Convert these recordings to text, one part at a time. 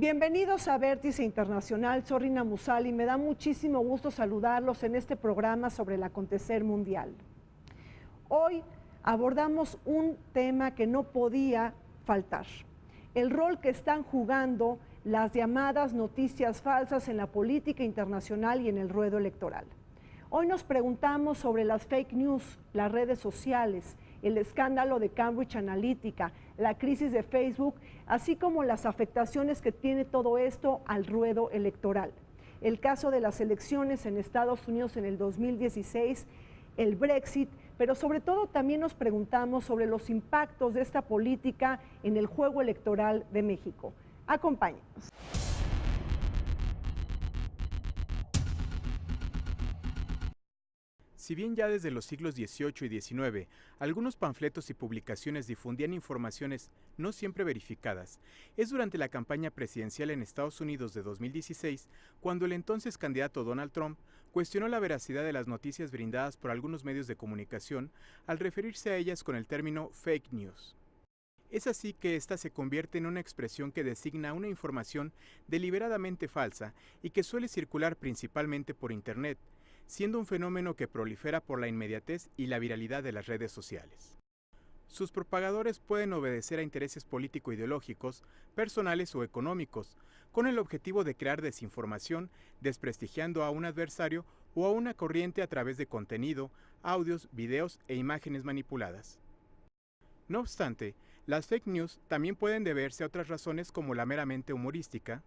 Bienvenidos a Vértice Internacional, soy Rina Musali y me da muchísimo gusto saludarlos en este programa sobre el acontecer mundial. Hoy abordamos un tema que no podía faltar, el rol que están jugando las llamadas noticias falsas en la política internacional y en el ruedo electoral. Hoy nos preguntamos sobre las fake news, las redes sociales, el escándalo de Cambridge Analytica, la crisis de Facebook, así como las afectaciones que tiene todo esto al ruedo electoral. El caso de las elecciones en Estados Unidos en el 2016, el Brexit, pero sobre todo también nos preguntamos sobre los impactos de esta política en el juego electoral de México. Acompáñenos. Si bien ya desde los siglos XVIII y XIX, algunos panfletos y publicaciones difundían informaciones no siempre verificadas, es durante la campaña presidencial en Estados Unidos de 2016 cuando el entonces candidato Donald Trump cuestionó la veracidad de las noticias brindadas por algunos medios de comunicación al referirse a ellas con el término fake news. Es así que esta se convierte en una expresión que designa una información deliberadamente falsa y que suele circular principalmente por Internet, siendo un fenómeno que prolifera por la inmediatez y la viralidad de las redes sociales. Sus propagadores pueden obedecer a intereses político-ideológicos, personales o económicos, con el objetivo de crear desinformación, desprestigiando a un adversario o a una corriente a través de contenido, audios, videos e imágenes manipuladas. No obstante, las fake news también pueden deberse a otras razones como la meramente humorística,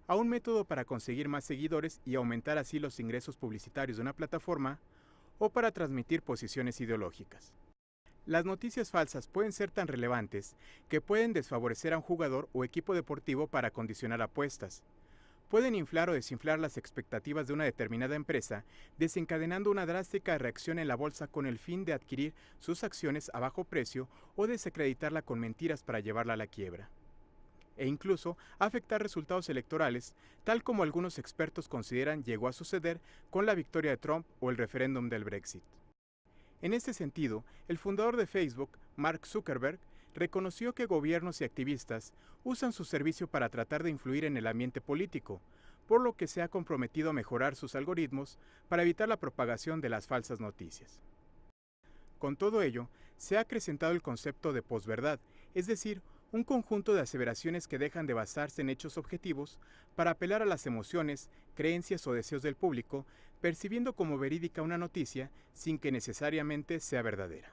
a un método para conseguir más seguidores y aumentar así los ingresos publicitarios de una plataforma, o para transmitir posiciones ideológicas. Las noticias falsas pueden ser tan relevantes que pueden desfavorecer a un jugador o equipo deportivo para condicionar apuestas. Pueden inflar o desinflar las expectativas de una determinada empresa, desencadenando una drástica reacción en la bolsa con el fin de adquirir sus acciones a bajo precio o desacreditarla con mentiras para llevarla a la quiebra. E incluso afectar resultados electorales, tal como algunos expertos consideran llegó a suceder con la victoria de Trump o el referéndum del Brexit. En este sentido, el fundador de Facebook, Mark Zuckerberg, reconoció que gobiernos y activistas usan su servicio para tratar de influir en el ambiente político, por lo que se ha comprometido a mejorar sus algoritmos para evitar la propagación de las falsas noticias. Con todo ello, se ha acrecentado el concepto de posverdad, es decir, un conjunto de aseveraciones que dejan de basarse en hechos objetivos para apelar a las emociones, creencias o deseos del público, percibiendo como verídica una noticia sin que necesariamente sea verdadera.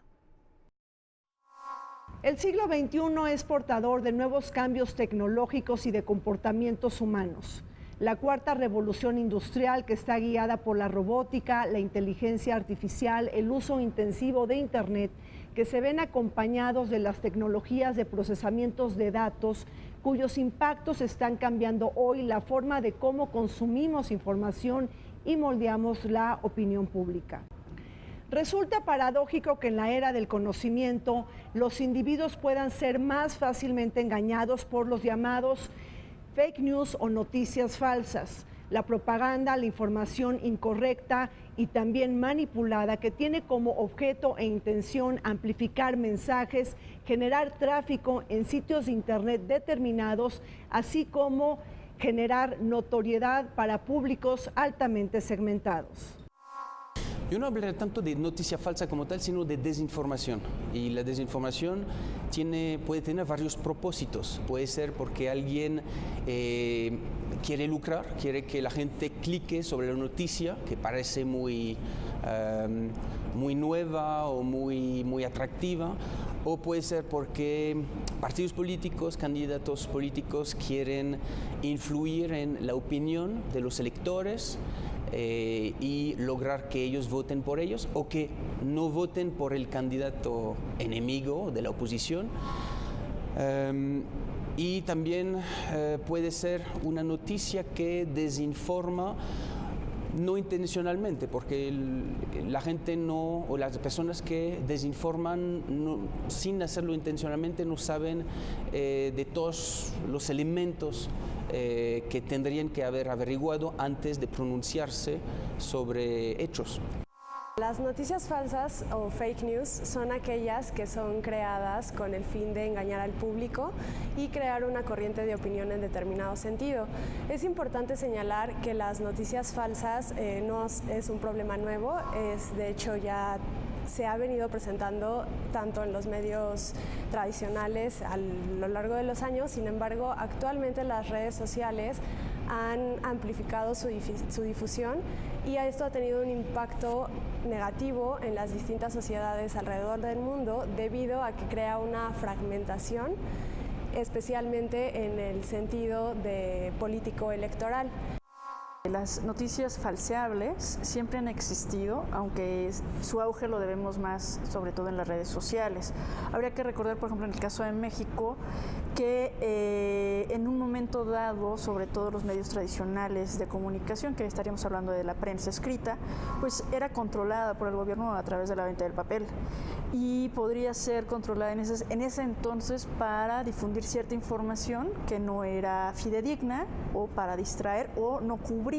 El siglo XXI es portador de nuevos cambios tecnológicos y de comportamientos humanos. La cuarta revolución industrial, que está guiada por la robótica, la inteligencia artificial, el uso intensivo de Internet, que se ven acompañados de las tecnologías de procesamientos de datos, cuyos impactos están cambiando hoy la forma de cómo consumimos información y moldeamos la opinión pública. Resulta paradójico que en la era del conocimiento los individuos puedan ser más fácilmente engañados por los llamados fake news o noticias falsas, la propaganda, la información incorrecta y también manipulada que tiene como objeto e intención amplificar mensajes, generar tráfico en sitios de Internet determinados, así como generar notoriedad para públicos altamente segmentados. Yo no hablaré tanto de noticia falsa como tal, sino de desinformación. Y la desinformación puede tener varios propósitos. Puede ser porque alguien quiere lucrar, quiere que la gente clique sobre la noticia, que parece muy nueva o muy atractiva. O puede ser porque partidos políticos, candidatos políticos quieren influir en la opinión de los electores y lograr que ellos voten por ellos o que no voten por el candidato enemigo de la oposición. Y también puede ser una noticia que desinforma no intencionalmente, porque la gente no, o las personas que desinforman sin hacerlo intencionalmente no saben de todos los elementos que tendrían que haber averiguado antes de pronunciarse sobre hechos. Las noticias falsas o fake news son aquellas que son creadas con el fin de engañar al público y crear una corriente de opinión en determinado sentido. Es importante señalar que las noticias falsas no es un problema nuevo, de hecho ya se ha venido presentando tanto en los medios tradicionales a lo largo de los años. Sin embargo, actualmente las redes sociales han amplificado su difusión y esto ha tenido un impacto negativo en las distintas sociedades alrededor del mundo debido a que crea una fragmentación, especialmente en el sentido de político-electoral. Las noticias falseables siempre han existido, aunque su auge lo debemos más sobre todo en las redes sociales. Habría que recordar, por ejemplo, en el caso de México, que en un momento dado, sobre todo los medios tradicionales de comunicación, que estaríamos hablando de la prensa escrita, pues era controlada por el gobierno a través de la venta del papel y podría ser controlada en ese entonces para difundir cierta información que no era fidedigna o para distraer o no cubrir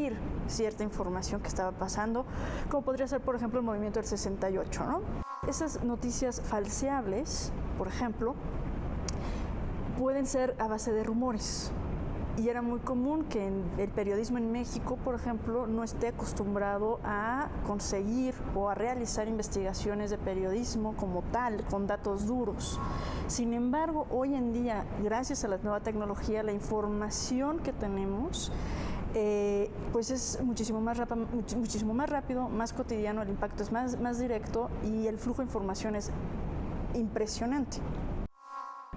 cierta información que estaba pasando, como podría ser, por ejemplo, el movimiento del 68, ¿no? Esas noticias falseables, por ejemplo, pueden ser a base de rumores. Y era muy común que el periodismo en México, por ejemplo, no esté acostumbrado a conseguir o a realizar investigaciones de periodismo como tal, con datos duros. Sin embargo, hoy en día, gracias a la nueva tecnología, la información que tenemos pues es muchísimo más rápido, más cotidiano, el impacto es más directo y el flujo de información es impresionante.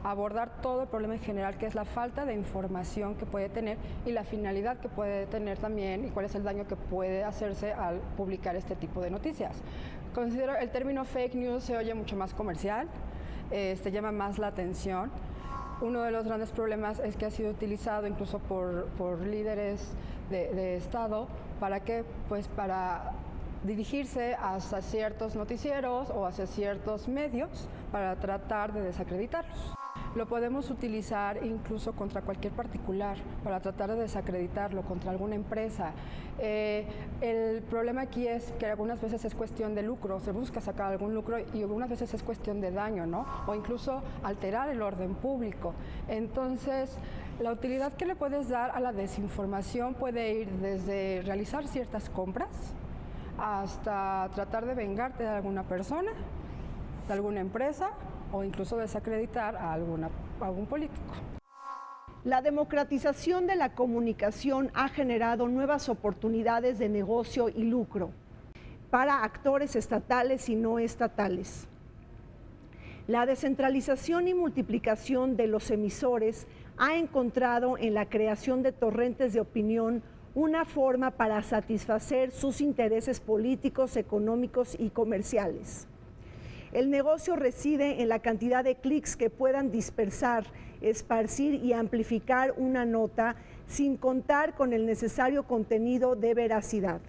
Abordar todo el problema en general, que es la falta de información que puede tener y la finalidad que puede tener también y cuál es el daño que puede hacerse al publicar este tipo de noticias. Considero el término fake news se oye mucho más comercial, llama más la atención. Uno de los grandes problemas es que ha sido utilizado incluso por líderes de Estado. ¿Para qué? Pues para dirigirse hacia ciertos noticieros o hacia ciertos medios para tratar de desacreditarlos. Lo podemos utilizar incluso contra cualquier particular, para tratar de desacreditarlo, contra alguna empresa. El problema aquí es que algunas veces es cuestión de lucro, se busca sacar algún lucro y algunas veces es cuestión de daño, ¿no? O incluso alterar el orden público. Entonces, la utilidad que le puedes dar a la desinformación puede ir desde realizar ciertas compras hasta tratar de vengarte de alguna persona, de alguna empresa o incluso desacreditar a algún político. La democratización de la comunicación ha generado nuevas oportunidades de negocio y lucro para actores estatales y no estatales. La descentralización y multiplicación de los emisores ha encontrado en la creación de torrentes de opinión una forma para satisfacer sus intereses políticos, económicos y comerciales. El negocio reside en la cantidad de clics que puedan dispersar, esparcir y amplificar una nota sin contar con el necesario contenido de veracidad.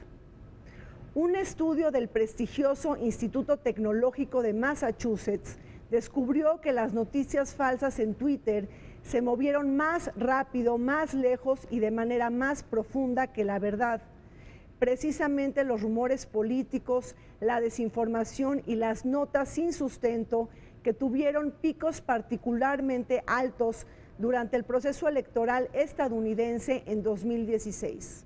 Un estudio del prestigioso Instituto Tecnológico de Massachusetts descubrió que las noticias falsas en Twitter se movieron más rápido, más lejos y de manera más profunda que la verdad. Precisamente los rumores políticos, la desinformación y las notas sin sustento que tuvieron picos particularmente altos durante el proceso electoral estadounidense en 2016.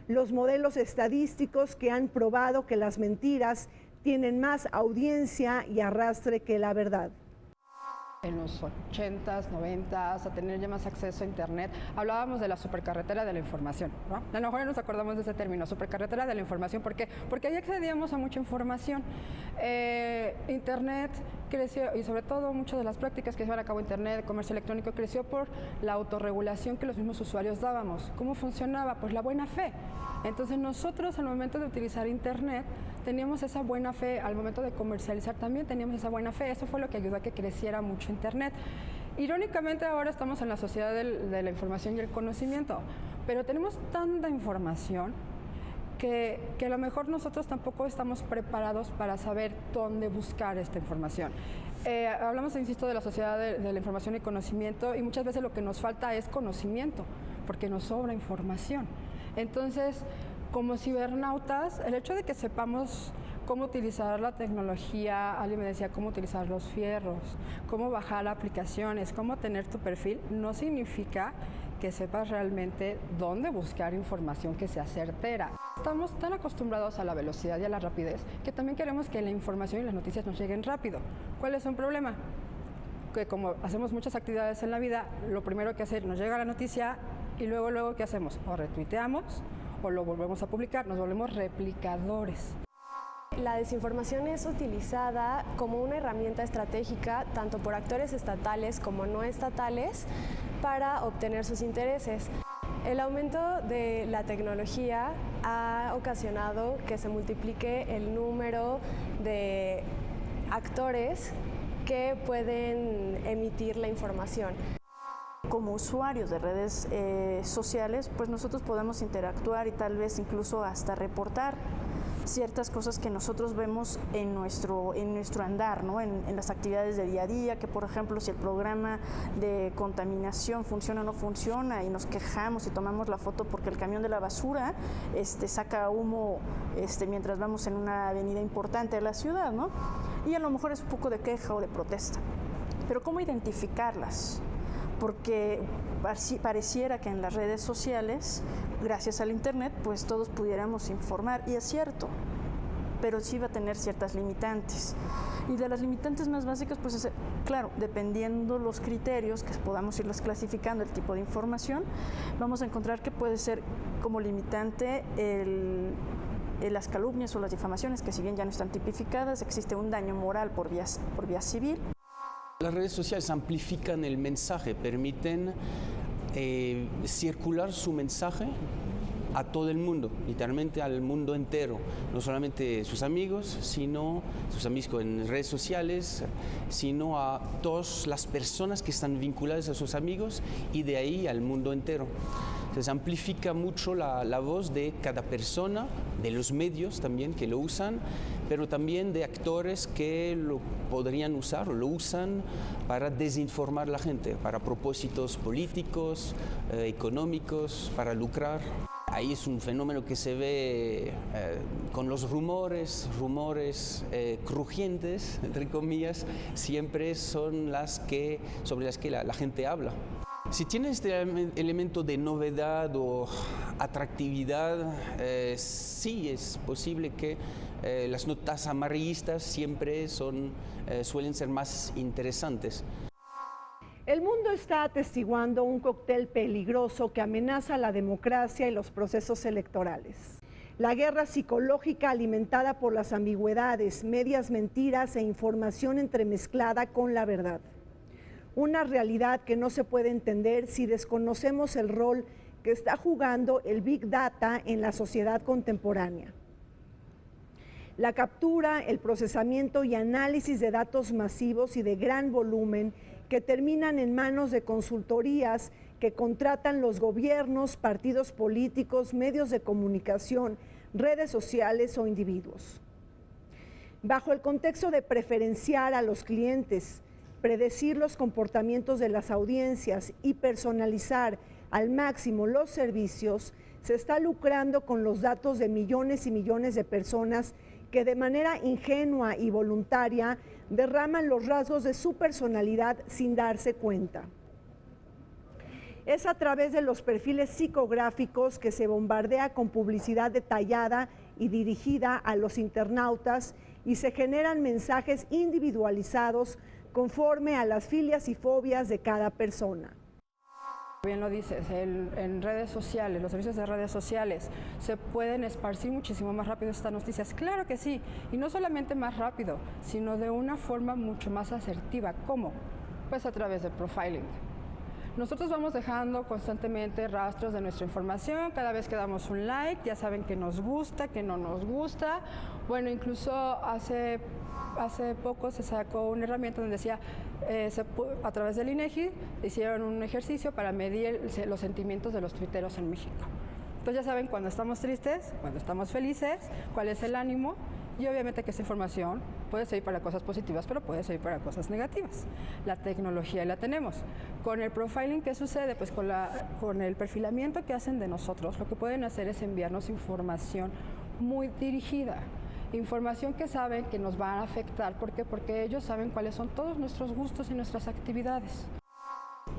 Los modelos estadísticos que han probado que las mentiras tienen más audiencia y arrastre que la verdad. En los 80s, 90s, a tener ya más acceso a Internet, hablábamos de la supercarretera de la información, ¿no? A lo mejor nos acordamos de ese término, supercarretera de la información. ¿Por qué? Porque ahí accedíamos a mucha información. Internet creció, y sobre todo muchas de las prácticas que se llevan a cabo en Internet, el comercio electrónico, creció por la autorregulación que los mismos usuarios dábamos. ¿Cómo funcionaba? Pues la buena fe. Entonces nosotros al momento de utilizar Internet teníamos esa buena fe, al momento de comercializar también teníamos esa buena fe. Eso fue lo que ayudó a que creciera mucho Internet. Irónicamente ahora estamos en la sociedad de la información y el conocimiento, pero tenemos tanta información que a lo mejor nosotros tampoco estamos preparados para saber dónde buscar esta información. Hablamos, insisto, de la sociedad de la información y conocimiento, y muchas veces lo que nos falta es conocimiento, porque nos sobra información. Entonces, Como cibernautas, el hecho de que sepamos cómo utilizar la tecnología, alguien me decía cómo utilizar los fierros, cómo bajar aplicaciones, cómo tener tu perfil, no significa que sepas realmente dónde buscar información que sea certera. Estamos tan acostumbrados a la velocidad y a la rapidez que también queremos que la información y las noticias nos lleguen rápido. ¿Cuál es un problema? Que como hacemos muchas actividades en la vida, lo primero que hacer, nos llega la noticia y luego ¿qué hacemos? O retuiteamos o lo volvemos a publicar, nos volvemos replicadores. La desinformación es utilizada como una herramienta estratégica tanto por actores estatales como no estatales para obtener sus intereses. El aumento de la tecnología ha ocasionado que se multiplique el número de actores que pueden emitir la información. Como usuarios de redes sociales, pues nosotros podemos interactuar y tal vez incluso hasta reportar ciertas cosas que nosotros vemos en nuestro andar, ¿no? En las actividades de día a día, que por ejemplo si el programa de contaminación funciona o no funciona y nos quejamos y tomamos la foto porque el camión de la basura saca humo mientras vamos en una avenida importante de la ciudad, ¿no? Y a lo mejor es un poco de queja o de protesta. Pero ¿cómo identificarlas? Porque pareciera que en las redes sociales, gracias al internet, pues todos pudiéramos informar, y es cierto, pero sí va a tener ciertas limitantes. Y de las limitantes más básicas, pues es, claro, dependiendo los criterios, que podamos irlos clasificando, el tipo de información, vamos a encontrar que puede ser como limitante las calumnias o las difamaciones, que si bien ya no están tipificadas, existe un daño moral por vía civil. Las redes sociales amplifican el mensaje, permiten circular su mensaje a todo el mundo, literalmente al mundo entero, no solamente sus amigos, sino sus amigos en redes sociales, sino a todas las personas que están vinculadas a sus amigos y de ahí al mundo entero. Entonces amplifica mucho la voz de cada persona, de los medios también que lo usan, pero también de actores que lo podrían usar o lo usan para desinformar a la gente, para propósitos políticos, económicos, para lucrar. Ahí es un fenómeno que se ve con los rumores crujientes, entre comillas, siempre son sobre las que la gente habla. Si tiene este elemento de novedad o atractividad, sí es posible que las notas amarillistas siempre suelen ser más interesantes. El mundo está atestiguando un cóctel peligroso que amenaza la democracia y los procesos electorales. La guerra psicológica alimentada por las ambigüedades, medias mentiras e información entremezclada con la verdad. Una realidad que no se puede entender si desconocemos el rol que está jugando el Big Data en la sociedad contemporánea. La captura, el procesamiento y análisis de datos masivos y de gran volumen que terminan en manos de consultorías que contratan los gobiernos, partidos políticos, medios de comunicación, redes sociales o individuos. Bajo el contexto de preferenciar a los clientes, predecir los comportamientos de las audiencias y personalizar al máximo los servicios, se está lucrando con los datos de millones y millones de personas que de manera ingenua y voluntaria derraman los rasgos de su personalidad sin darse cuenta. Es a través de los perfiles psicográficos que se bombardea con publicidad detallada y dirigida a los internautas y se generan mensajes individualizados conforme a las filias y fobias de cada persona. Bien lo dices, en redes sociales, los servicios de redes sociales, ¿se pueden esparcir muchísimo más rápido estas noticias? Claro que sí, y no solamente más rápido, sino de una forma mucho más asertiva. ¿Cómo? Pues a través del profiling. Nosotros vamos dejando constantemente rastros de nuestra información, cada vez que damos un like, ya saben que nos gusta, que no nos gusta. Bueno, incluso hace poco se sacó una herramienta donde decía, a través del INEGI hicieron un ejercicio para medir los sentimientos de los tuiteros en México. Entonces ya saben cuando estamos tristes, cuando estamos felices, cuál es el ánimo Y obviamente que esa información puede servir para cosas positivas, pero puede servir para cosas negativas. La tecnología la tenemos. Con el profiling, ¿qué sucede? Pues con el perfilamiento que hacen de nosotros, lo que pueden hacer es enviarnos información muy dirigida. Información que saben que nos va a afectar. ¿Por qué? Porque ellos saben cuáles son todos nuestros gustos y nuestras actividades.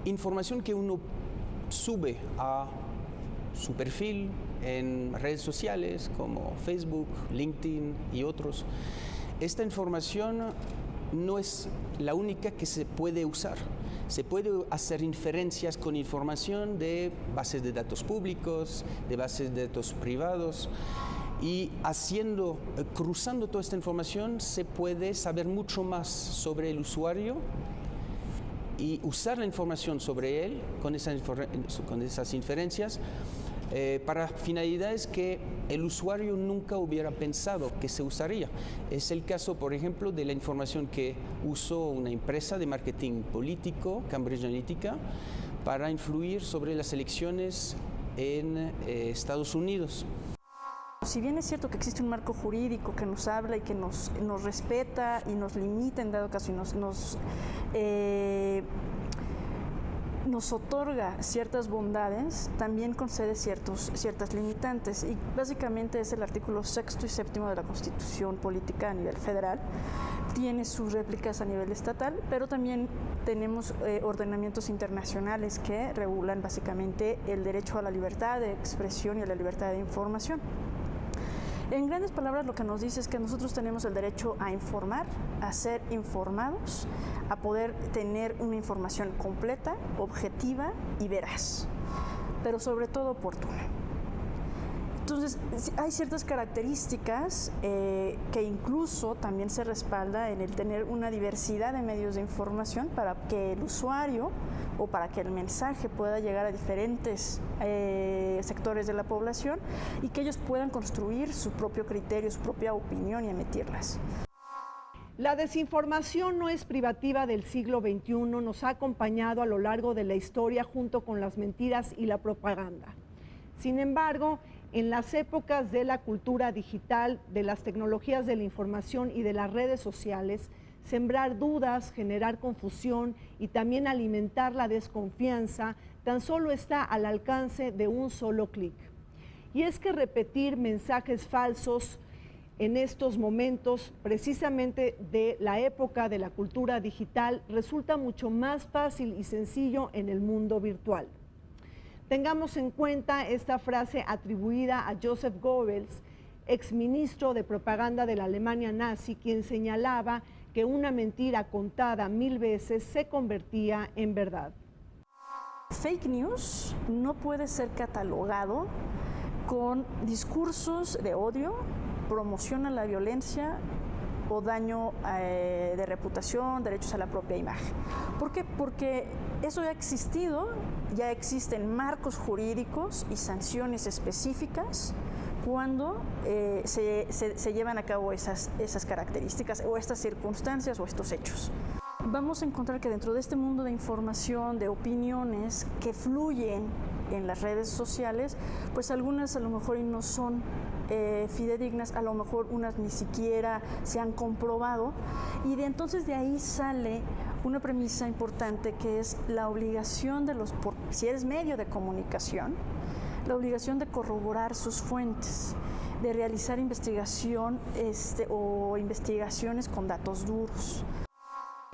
Información que uno sube a su perfil en redes sociales como Facebook, LinkedIn y otros. Esta información no es la única que se puede usar. Se puede hacer inferencias con información de bases de datos públicos, de bases de datos privados, y cruzando toda esta información se puede saber mucho más sobre el usuario y usar la información sobre él con esas inferencias para finalidades que el usuario nunca hubiera pensado que se usaría. Es el caso, por ejemplo, de la información que usó una empresa de marketing político, Cambridge Analytica, para influir sobre las elecciones en Estados Unidos. Si bien es cierto que existe un marco jurídico que nos habla y que nos respeta y nos limita en dado caso y nos otorga ciertas bondades, también concede ciertas limitantes, y básicamente es el artículo 6º y 7º de la Constitución Política a nivel federal. Tiene sus réplicas a nivel estatal, pero también tenemos ordenamientos internacionales que regulan básicamente el derecho a la libertad de expresión y a la libertad de información. En grandes palabras, lo que nos dice es que nosotros tenemos el derecho a informar, a ser informados, a poder tener una información completa, objetiva y veraz, pero sobre todo oportuna. Entonces, hay ciertas características que incluso también se respalda en el tener una diversidad de medios de información para que el usuario o para que el mensaje pueda llegar a diferentes sectores de la población y que ellos puedan construir su propio criterio, su propia opinión y emitirlas. La desinformación no es privativa del siglo XXI, nos ha acompañado a lo largo de la historia junto con las mentiras y la propaganda. Sin embargo, en las épocas de la cultura digital, de las tecnologías de la información y de las redes sociales, sembrar dudas, generar confusión y también alimentar la desconfianza tan solo está al alcance de un solo clic. Y es que repetir mensajes falsos en estos momentos, precisamente de la época de la cultura digital, resulta mucho más fácil y sencillo en el mundo virtual. Tengamos en cuenta esta frase atribuida a Joseph Goebbels, exministro de propaganda de la Alemania nazi, quien señalaba que una mentira contada 1000 veces se convertía en verdad. Fake news no puede ser catalogado con discursos de odio, promoción a la violencia o daño de reputación, derechos a la propia imagen. ¿Por qué? Porque eso ya ha existido, ya existen marcos jurídicos y sanciones específicas cuando se llevan a cabo esas características o estas circunstancias o estos hechos. Vamos a encontrar que dentro de este mundo de información, de opiniones que fluyen en las redes sociales, pues algunas a lo mejor no son fidedignas, a lo mejor unas ni siquiera se han comprobado, y entonces de ahí sale una premisa importante que es la obligación de si eres medio de comunicación, la obligación de corroborar sus fuentes, de realizar investigación o investigaciones con datos duros.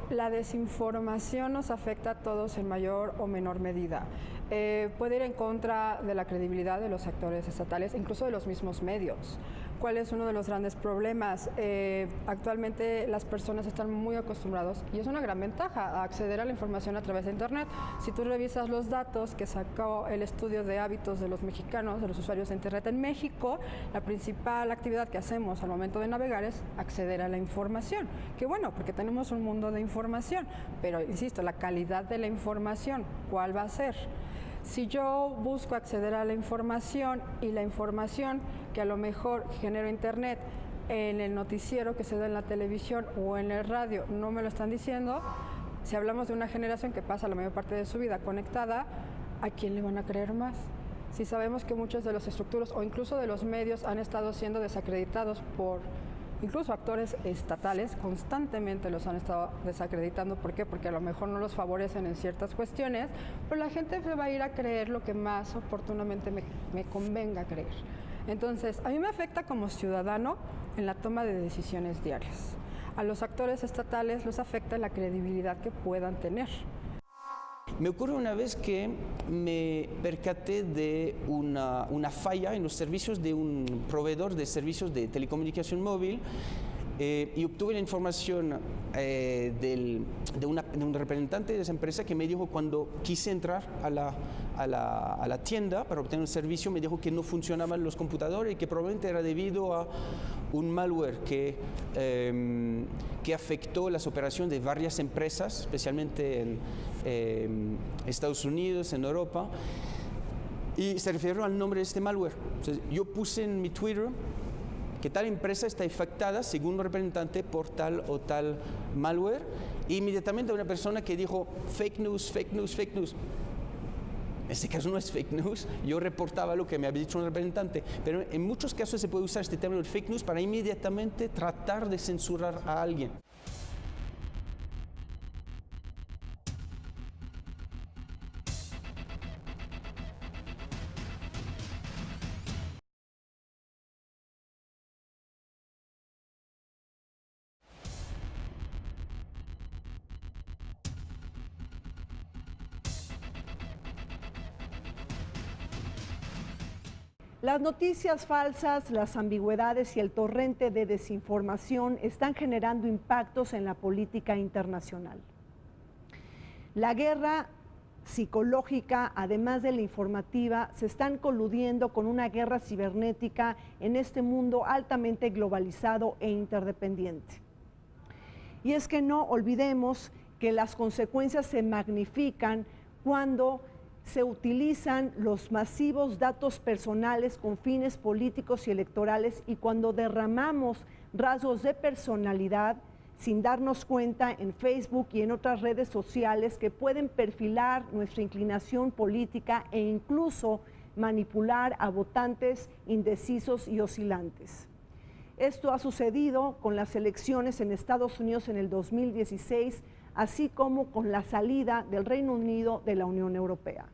La desinformación nos afecta a todos en mayor o menor medida. Puede ir en contra de la credibilidad de los actores estatales, incluso de los mismos medios. ¿Cuál es uno de los grandes problemas? Actualmente las personas están muy acostumbrados, y es una gran ventaja, a acceder a la información a través de Internet. Si tú revisas los datos que sacó el estudio de hábitos de los mexicanos, de los usuarios de Internet en México, la principal actividad que hacemos al momento de navegar es acceder a la información. Qué bueno, porque tenemos un mundo de información, pero insisto, la calidad de la información, ¿cuál va a ser? Si yo busco acceder a la información y la información que a lo mejor genero Internet en el noticiero que se da en la televisión o en el radio no me lo están diciendo, si hablamos de una generación que pasa la mayor parte de su vida conectada, ¿a quién le van a creer más? Si sabemos que muchos de los estructuras o incluso de los medios han estado siendo desacreditados por incluso actores estatales constantemente los han estado desacreditando. ¿Por qué? Porque a lo mejor no los favorecen en ciertas cuestiones, pero la gente se va a ir a creer lo que más oportunamente me convenga creer. Entonces, a mí me afecta como ciudadano en la toma de decisiones diarias. A los actores estatales los afecta la credibilidad que puedan tener. Me ocurre una vez que me percaté de una falla en los servicios de un proveedor de servicios de telecomunicación móvil y obtuve la información de un representante de esa empresa que me dijo, cuando quise entrar a la tienda para obtener un servicio, me dijo que no funcionaban los computadores y que probablemente era debido a un malware que afectó las operaciones de varias empresas, especialmente en Estados Unidos, en Europa, y se refirió al nombre de este malware. Entonces, yo puse en mi Twitter que tal empresa está infectada, según un representante, por tal o tal malware, e inmediatamente una persona que dijo fake news, fake news, fake news. En este caso no es fake news, yo reportaba lo que me había dicho un representante, pero en muchos casos se puede usar este término de fake news para inmediatamente tratar de censurar a alguien. Las noticias falsas, las ambigüedades y el torrente de desinformación están generando impactos en la política internacional. La guerra psicológica, además de la informativa, se están coludiendo con una guerra cibernética en este mundo altamente globalizado e interdependiente. Y es que no olvidemos que las consecuencias se magnifican cuando se utilizan los masivos datos personales con fines políticos y electorales, y cuando derramamos rasgos de personalidad sin darnos cuenta en Facebook y en otras redes sociales que pueden perfilar nuestra inclinación política e incluso manipular a votantes indecisos y oscilantes. Esto ha sucedido con las elecciones en Estados Unidos en el 2016, así como con la salida del Reino Unido de la Unión Europea.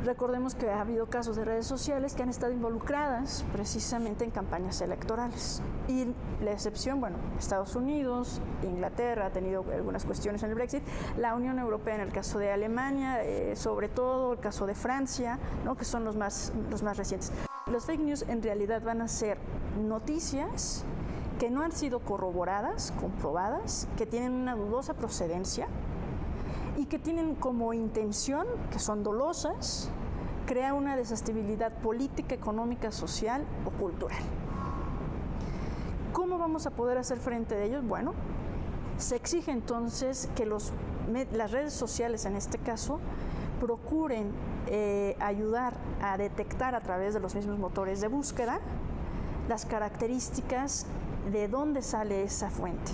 Recordemos que ha habido casos de redes sociales que han estado involucradas precisamente en campañas electorales. Y la excepción, bueno, Estados Unidos, Inglaterra ha tenido algunas cuestiones en el Brexit, la Unión Europea en el caso de Alemania, sobre todo el caso de Francia, ¿no?, que son los más recientes. Los fake news en realidad van a ser noticias que no han sido corroboradas, comprobadas, que tienen una dudosa procedencia y que tienen como intención, que son dolosas, crear una desestabilidad política, económica, social o cultural. ¿Cómo vamos a poder hacer frente a ellos? Bueno, se exige entonces que las redes sociales, en este caso, procuren ayudar a detectar a través de los mismos motores de búsqueda las características de dónde sale esa fuente.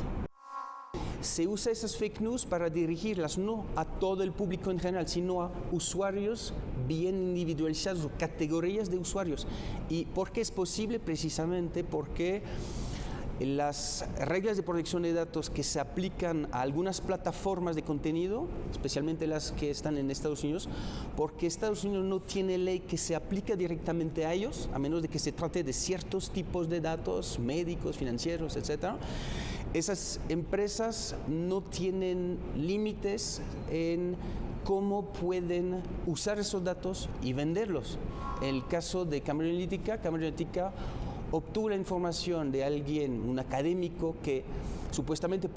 Se usa esas fake news para dirigirlas no a todo el público en general, sino a usuarios bien individualizados o categorías de usuarios. ¿Y por qué es posible? Precisamente porque las reglas de protección de datos que se aplican a algunas plataformas de contenido, especialmente las que están en Estados Unidos, porque Estados Unidos no tiene ley que se aplique directamente a ellos, a menos de que se trate de ciertos tipos de datos médicos, financieros, etc. Esas empresas no tienen límites en cómo pueden usar esos datos y venderlos. En el caso de Cambridge Analytica obtuvo la información de alguien, un académico, que supuestamente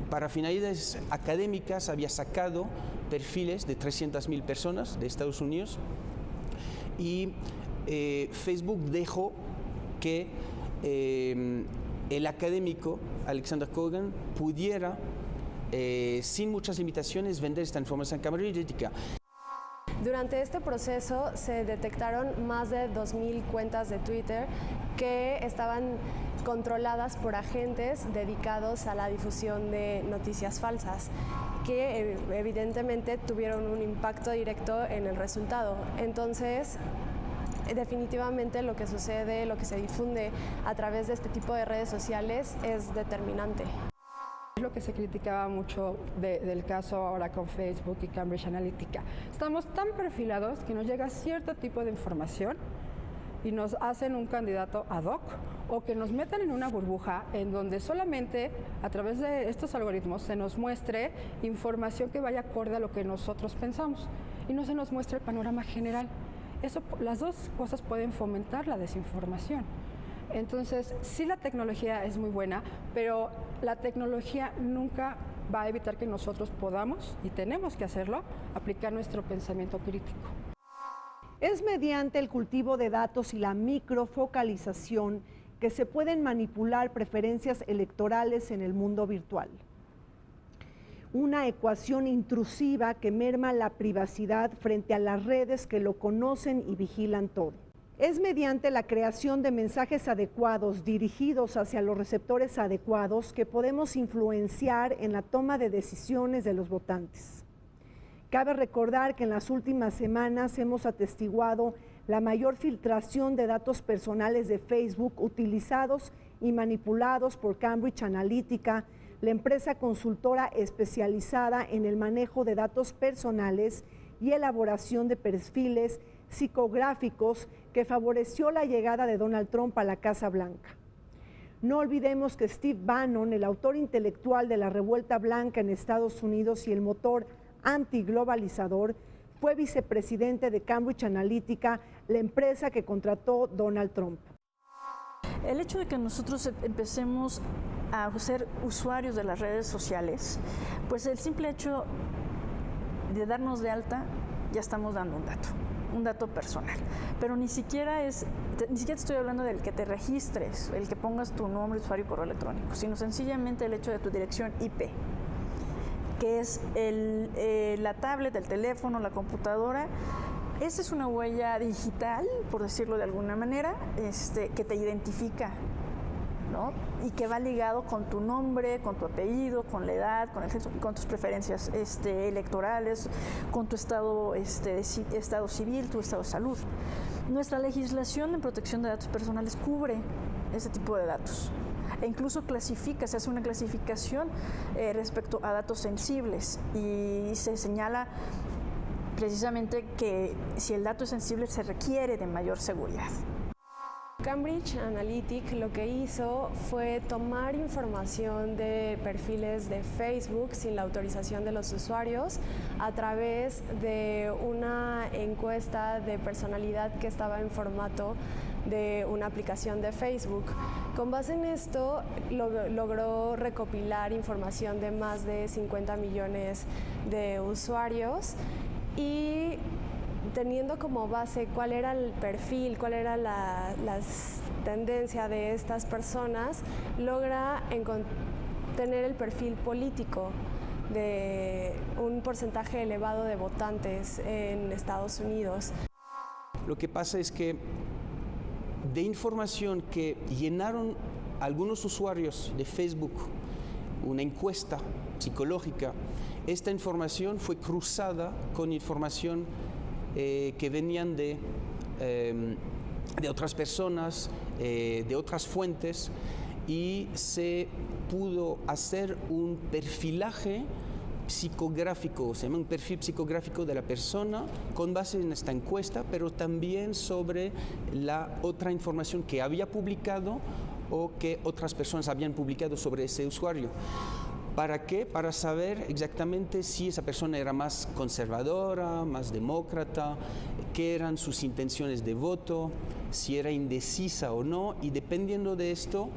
para finalidades académicas había sacado perfiles de 300.000 personas de Estados Unidos, y Facebook dejó que el académico Alexander Kogan pudiera, sin muchas limitaciones, vender esta información a Cambridge Analytica. Durante este proceso se detectaron más de 2.000 cuentas de Twitter que estaban controladas por agentes dedicados a la difusión de noticias falsas, que evidentemente tuvieron un impacto directo en el resultado. Entonces, definitivamente lo que sucede, lo que se difunde a través de este tipo de redes sociales es determinante. Lo que se criticaba mucho del caso ahora con Facebook y Cambridge Analytica. Estamos tan perfilados que nos llega cierto tipo de información y nos hacen un candidato ad hoc, o que nos metan en una burbuja en donde solamente a través de estos algoritmos se nos muestre información que vaya acorde a lo que nosotros pensamos y no se nos muestre el panorama general. Las dos cosas pueden fomentar la desinformación. Entonces, sí, la tecnología es muy buena, pero la tecnología nunca va a evitar que nosotros podamos, y tenemos que hacerlo, aplicar nuestro pensamiento crítico. Es mediante el cultivo de datos y la microfocalización que se pueden manipular preferencias electorales en el mundo virtual. Una ecuación intrusiva que merma la privacidad frente a las redes que lo conocen y vigilan todo. Es mediante la creación de mensajes adecuados dirigidos hacia los receptores adecuados que podemos influenciar en la toma de decisiones de los votantes. Cabe recordar que en las últimas semanas hemos atestiguado la mayor filtración de datos personales de Facebook utilizados y manipulados por Cambridge Analytica, la empresa consultora especializada en el manejo de datos personales y elaboración de perfiles psicográficos que favoreció la llegada de Donald Trump a la Casa Blanca. No olvidemos que Steve Bannon, el autor intelectual de la Revuelta Blanca en Estados Unidos y el motor antiglobalizador, fue vicepresidente de Cambridge Analytica, la empresa que contrató Donald Trump. El hecho de que nosotros empecemos a ser usuarios de las redes sociales, pues el simple hecho de darnos de alta, ya estamos dando un dato personal, pero ni siquiera te estoy hablando del que te registres, el que pongas tu nombre, usuario y correo electrónico, sino sencillamente el hecho de tu dirección IP, que es la tablet, el teléfono, la computadora. Esa es una huella digital, por decirlo de alguna manera, que te identifica, ¿no? Y que va ligado con tu nombre, con tu apellido, con la edad, con el sexo, con tus preferencias electorales, con tu estado civil, tu estado de salud. Nuestra legislación de protección de datos personales cubre ese tipo de datos. E incluso se hace una clasificación respecto a datos sensibles y se señala precisamente que si el dato es sensible se requiere de mayor seguridad. Cambridge Analytica lo que hizo fue tomar información de perfiles de Facebook sin la autorización de los usuarios a través de una encuesta de personalidad que estaba en formato de una aplicación de Facebook. Con base en esto logró recopilar información de más de 50 millones de usuarios y teniendo como base cuál era el perfil, cuál era la tendencia de estas personas, logra tener el perfil político de un porcentaje elevado de votantes en Estados Unidos. Lo que pasa es que de información que llenaron algunos usuarios de Facebook, una encuesta psicológica, esta información fue cruzada con información que venían de otras personas, de otras fuentes, y se pudo hacer un perfilaje psicográfico, se llama un perfil psicográfico de la persona con base en esta encuesta, pero también sobre la otra información que había publicado o que otras personas habían publicado sobre ese usuario. ¿Para qué? Para saber exactamente si esa persona era más conservadora, más demócrata, qué eran sus intenciones de voto, si era indecisa o no, y dependiendo de esto,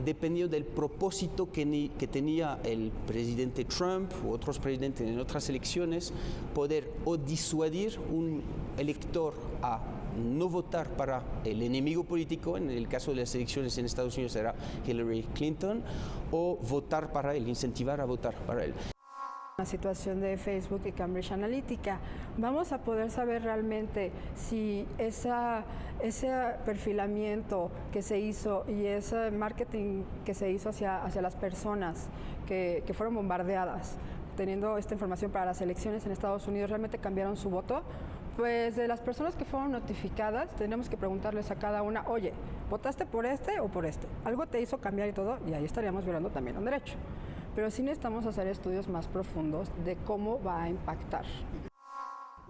dependiendo del propósito que tenía el presidente Trump u otros presidentes en otras elecciones, poder o disuadir un elector a no votar para el enemigo político, en el caso de las elecciones en Estados Unidos era Hillary Clinton, o votar para él, incentivar a votar para él. La situación de Facebook y Cambridge Analytica, vamos a poder saber realmente si ese perfilamiento que se hizo y ese marketing que se hizo hacia las personas que fueron bombardeadas, teniendo esta información para las elecciones en Estados Unidos, realmente cambiaron su voto. Pues de las personas que fueron notificadas, tenemos que preguntarles a cada una, oye, ¿votaste por este o por este? ¿Algo te hizo cambiar y todo? Y ahí estaríamos violando también un derecho. Pero sí necesitamos hacer estudios más profundos de cómo va a impactar.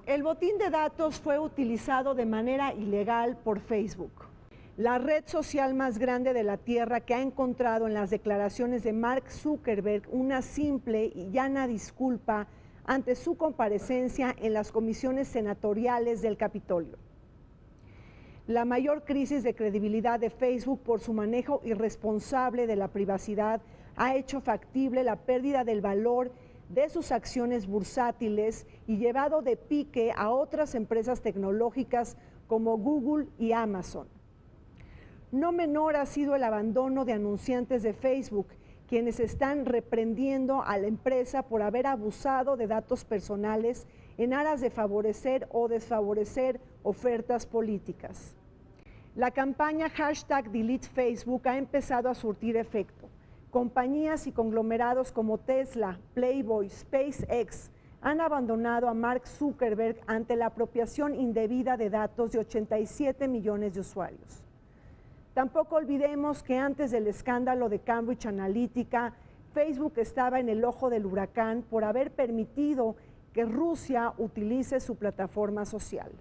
El botín de datos fue utilizado de manera ilegal por Facebook, la red social más grande de la Tierra, que ha encontrado en las declaraciones de Mark Zuckerberg una simple y llana disculpa ante su comparecencia en las comisiones senatoriales del Capitolio. La mayor crisis de credibilidad de Facebook por su manejo irresponsable de la privacidad ha hecho factible la pérdida del valor de sus acciones bursátiles y llevado de pique a otras empresas tecnológicas como Google y Amazon. No menor ha sido el abandono de anunciantes de Facebook, quienes están reprendiendo a la empresa por haber abusado de datos personales en aras de favorecer o desfavorecer ofertas políticas. La campaña #DeleteFacebook ha empezado a surtir efecto. Compañías y conglomerados como Tesla, Playboy, SpaceX han abandonado a Mark Zuckerberg ante la apropiación indebida de datos de 87 millones de usuarios. Tampoco olvidemos que antes del escándalo de Cambridge Analytica, Facebook estaba en el ojo del huracán por haber permitido que Rusia utilice su plataforma social.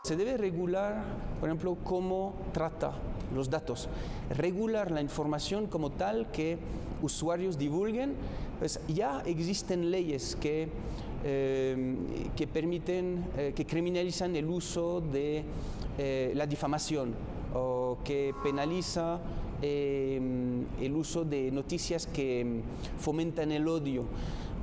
Se debe regular, por ejemplo, cómo trata los datos, regular la información como tal que usuarios divulguen. Pues ya existen leyes que permiten, que criminalizan el uso de la difamación o que penaliza el uso de noticias que fomentan el odio.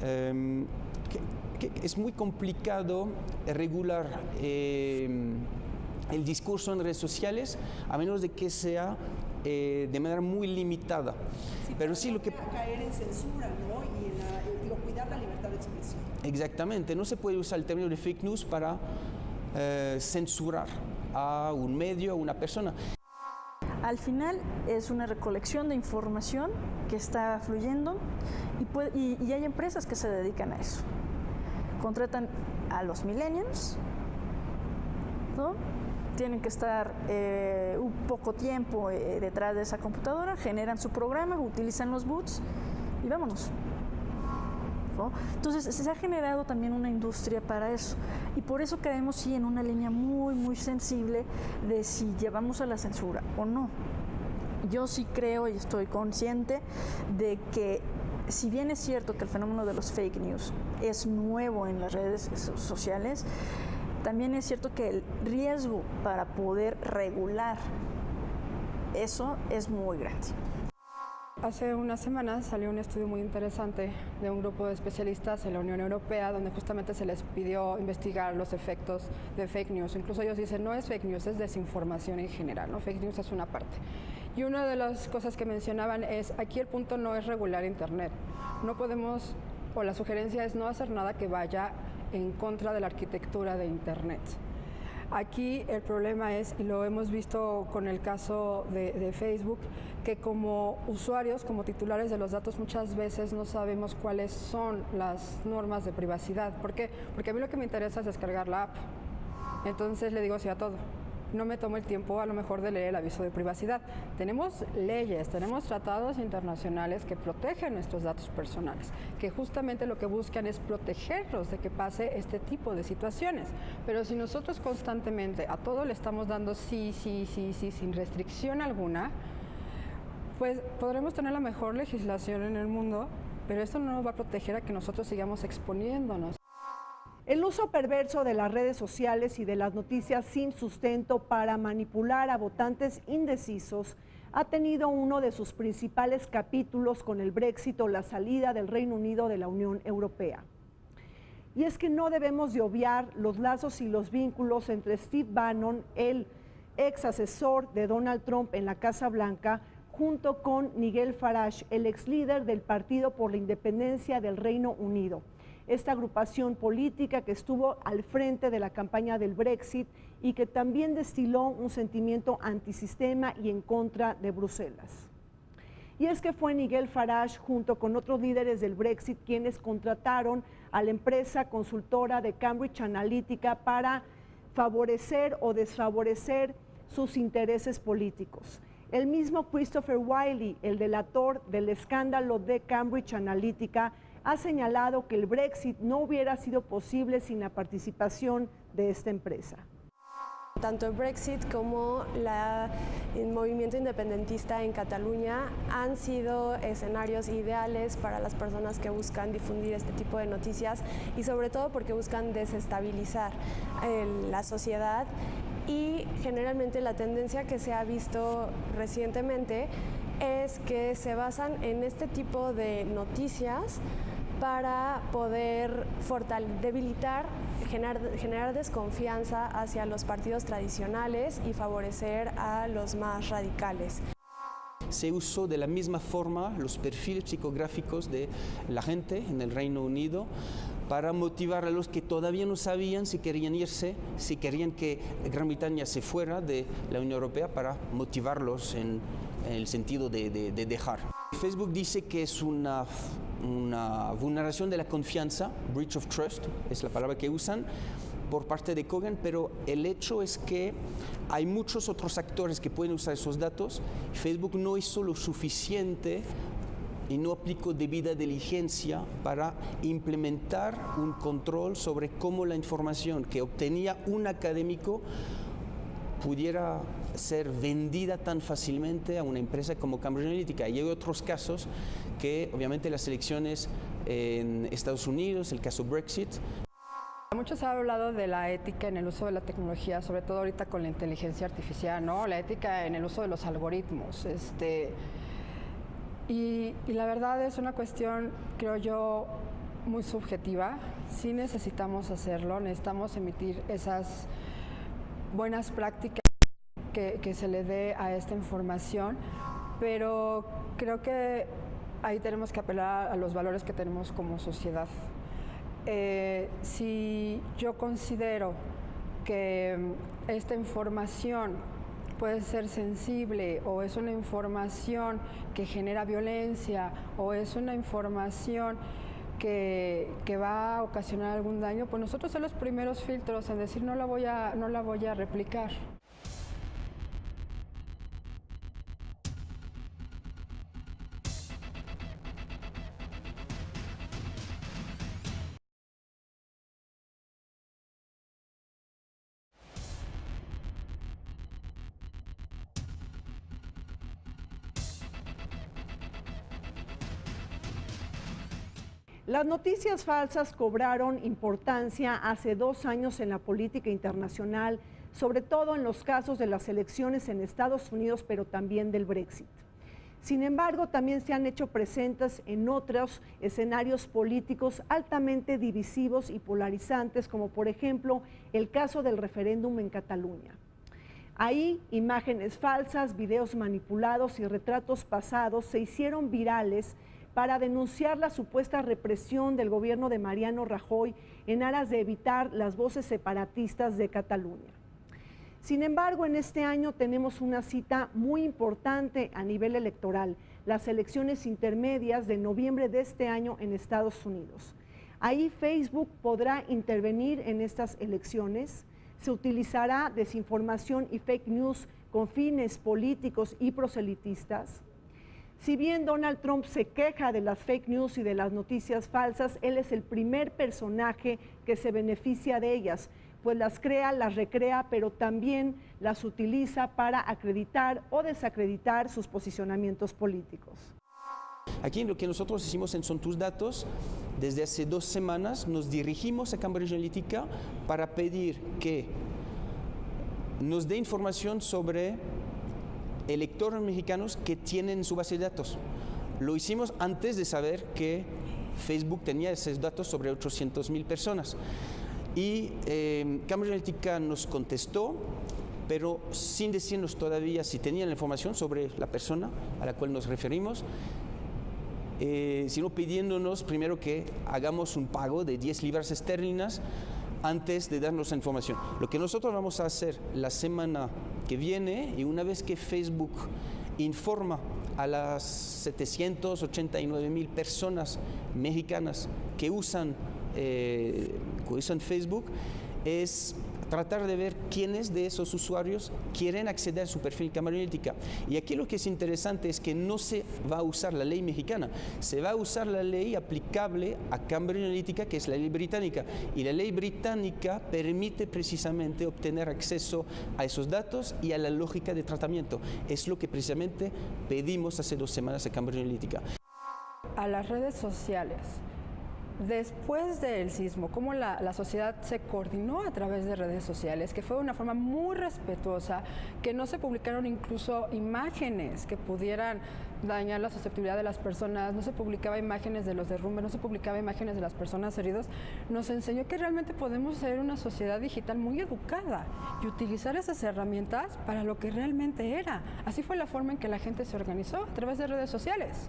Que es muy complicado regular el discurso en redes sociales a menos de que sea de manera muy limitada. Sí, pero sí lo que caer en censura, ¿no? Y cuidar la libertad de expresión. Exactamente, no se puede usar el término de fake news para censurar a un medio, a una persona. Al final es una recolección de información que está fluyendo y hay empresas que se dedican a eso. Contratan a los millennials, ¿no? Tienen que estar un poco tiempo detrás de esa computadora, generan su programa, utilizan los boots y vámonos, ¿no? Entonces se ha generado también una industria para eso y por eso caemos sí en una línea muy muy sensible de si llevamos a la censura o no. Yo sí creo y estoy consciente de que si bien es cierto que el fenómeno de los fake news es nuevo en las redes sociales, también es cierto que el riesgo para poder regular eso es muy grande. Hace unas semanas salió un estudio muy interesante de un grupo de especialistas en la Unión Europea donde justamente se les pidió investigar los efectos de fake news. Incluso ellos dicen, no es fake news, es desinformación en general, ¿no? Fake news es una parte. Y una de las cosas que mencionaban es, aquí el punto no es regular Internet. No podemos, o la sugerencia es no hacer nada que vaya en contra de la arquitectura de Internet. Aquí el problema es, y lo hemos visto con el caso de Facebook, que como usuarios, como titulares de los datos, muchas veces no sabemos cuáles son las normas de privacidad. ¿Por qué? Porque a mí lo que me interesa es descargar la app. Entonces le digo sí a todo. No me tomo el tiempo a lo mejor de leer el aviso de privacidad. Tenemos leyes, tenemos tratados internacionales que protegen nuestros datos personales, que justamente lo que buscan es protegerlos de que pase este tipo de situaciones. Pero si nosotros constantemente a todo le estamos dando sí, sin restricción alguna, pues podremos tener la mejor legislación en el mundo, pero esto no nos va a proteger a que nosotros sigamos exponiéndonos. El uso perverso de las redes sociales y de las noticias sin sustento para manipular a votantes indecisos ha tenido uno de sus principales capítulos con el Brexit o la salida del Reino Unido de la Unión Europea. Y es que no debemos de obviar los lazos y los vínculos entre Steve Bannon, el ex asesor de Donald Trump en la Casa Blanca, junto con Nigel Farage, el ex líder del Partido por la Independencia del Reino Unido. Esta agrupación política que estuvo al frente de la campaña del Brexit y que también destiló un sentimiento antisistema y en contra de Bruselas. Y es que fue Nigel Farage junto con otros líderes del Brexit quienes contrataron a la empresa consultora de Cambridge Analytica para favorecer o desfavorecer sus intereses políticos. El mismo Christopher Wylie, el delator del escándalo de Cambridge Analytica, ha señalado que el Brexit no hubiera sido posible sin la participación de esta empresa. Tanto el Brexit como el movimiento independentista en Cataluña han sido escenarios ideales para las personas que buscan difundir este tipo de noticias y sobre todo porque buscan desestabilizar la sociedad, y generalmente la tendencia que se ha visto recientemente es que se basan en este tipo de noticias para poder debilitar, generar desconfianza hacia los partidos tradicionales y favorecer a los más radicales. Se usó de la misma forma los perfiles psicográficos de la gente en el Reino Unido para motivar a los que todavía no sabían si querían irse, si querían que Gran Bretaña se fuera de la Unión Europea, para motivarlos en el sentido de dejar. Facebook dice que es una vulneración de la confianza, breach of trust, es la palabra que usan, por parte de Kogan, pero el hecho es que hay muchos otros actores que pueden usar esos datos. Facebook no hizo lo suficiente y no aplicó debida diligencia para implementar un control sobre cómo la información que obtenía un académico pudiera ser vendida tan fácilmente a una empresa como Cambridge Analytica. Y hay otros casos que obviamente las elecciones en Estados Unidos, el caso Brexit. Mucho se ha hablado de la ética en el uso de la tecnología, sobre todo ahorita con la inteligencia artificial, ¿no? La ética en el uso de los algoritmos. Y la verdad es una cuestión, creo yo, muy subjetiva. Sí necesitamos hacerlo, necesitamos emitir esas buenas prácticas que se le dé a esta información, pero creo que ahí tenemos que apelar a los valores que tenemos como sociedad. Si yo considero que esta información puede ser sensible, o es una información que genera violencia, o es una información que va a ocasionar algún daño, pues nosotros somos los primeros filtros en decir no la voy a replicar. Las noticias falsas cobraron importancia hace 2 años en la política internacional, sobre todo en los casos de las elecciones en Estados Unidos, pero también del Brexit. Sin embargo, también se han hecho presentes en otros escenarios políticos altamente divisivos y polarizantes, como por ejemplo el caso del referéndum en Cataluña. Ahí, imágenes falsas, videos manipulados y retratos pasados se hicieron virales para denunciar la supuesta represión del gobierno de Mariano Rajoy en aras de evitar las voces separatistas de Cataluña. Sin embargo, en este año tenemos una cita muy importante a nivel electoral, las elecciones intermedias de noviembre de este año en Estados Unidos. Ahí Facebook podrá intervenir en estas elecciones, se utilizará desinformación y fake news con fines políticos y proselitistas. Si bien Donald Trump se queja de las fake news y de las noticias falsas, él es el primer personaje que se beneficia de ellas, pues las crea, las recrea, pero también las utiliza para acreditar o desacreditar sus posicionamientos políticos. Aquí lo que nosotros hicimos en Son Tus Datos, desde hace 2 semanas nos dirigimos a Cambridge Analytica para pedir que nos dé información sobre electores mexicanos que tienen su base de datos. Lo hicimos antes de saber que Facebook tenía esos datos sobre 800,000 personas. Y Cambridge Analytica nos contestó, pero sin decirnos todavía si tenían la información sobre la persona a la cual nos referimos, sino pidiéndonos primero que hagamos un pago de 10 libras esterlinas antes de darnos la información. Lo que nosotros vamos a hacer la semana que viene, y una vez que Facebook informa a las 789,000 personas mexicanas que usan Facebook, es tratar de ver quiénes de esos usuarios quieren acceder a su perfil Cambridge Analytica. Y aquí lo que es interesante es que no se va a usar la ley mexicana, se va a usar la ley aplicable a Cambridge Analytica, que es la ley británica. Y la ley británica permite precisamente obtener acceso a esos datos y a la lógica de tratamiento. Es lo que precisamente pedimos hace 2 semanas a Cambridge Analytica. A las redes sociales. Después del sismo, cómo la sociedad se coordinó a través de redes sociales, que fue de una forma muy respetuosa, que no se publicaron incluso imágenes que pudieran dañar la susceptibilidad de las personas, no se publicaba imágenes de los derrumbes, no se publicaba imágenes de las personas heridas, nos enseñó que realmente podemos ser una sociedad digital muy educada y utilizar esas herramientas para lo que realmente era. Así fue la forma en que la gente se organizó a través de redes sociales.